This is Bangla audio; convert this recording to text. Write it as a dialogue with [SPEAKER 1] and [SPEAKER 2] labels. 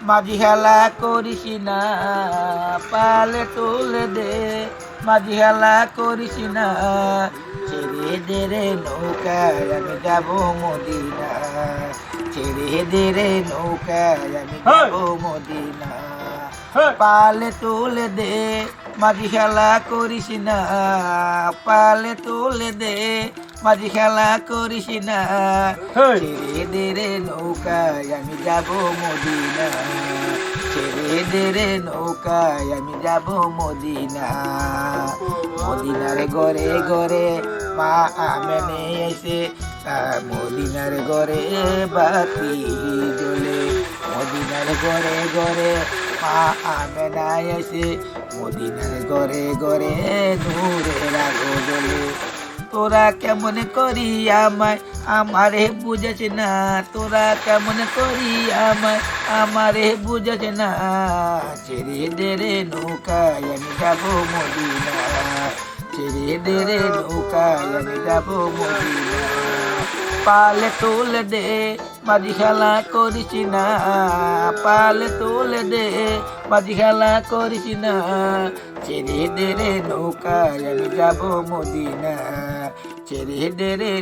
[SPEAKER 1] মাঝি খেলা করিস না, পালে তুলে দে। মাঝি খেলা করিস না, ছেড়ে দে রে নৌকায় আমি যাব মদিনা। ছেড়ে দে রে নৌকায় আমি যাব মদিনা। পালে তুলে দে, মাঝি খেলা করিস না, পালে তুলে দে। মাঝি খেলা করিস না, ছেড়ে দে রে নৌকায় আমি যাব মদিনা। ছেড়ে দে রে নৌকায় আমি যাব মদিনা। মদিনার ঘরে ঘরে মা আমেনে এসে, মদিনার ঘরে বাতি জ্বলে। মদিনার ঘরে ঘরে মা আমেনা এসে, মদিনার ঘরে ঘরে নূরের আলো জ্বলে। তোরা কেমন করি আমায় আমারে বুঝেছে না, তোরা কেমন করি আমায় আমারে বুঝেছে না। ছেড়ে দে রে নৌকায় আমি যাব মদিনা। ছেড়ে দে রে নৌকায় আমি যাব মদিনা। পালে তুলে দে, মাঝি খেলা করিস না, পালে তুলে দে। মাঝি খেলা করিস না, ছেড়ে দে রে নৌকায় আমি যাব মদিনা। ছেড়ে দে রে।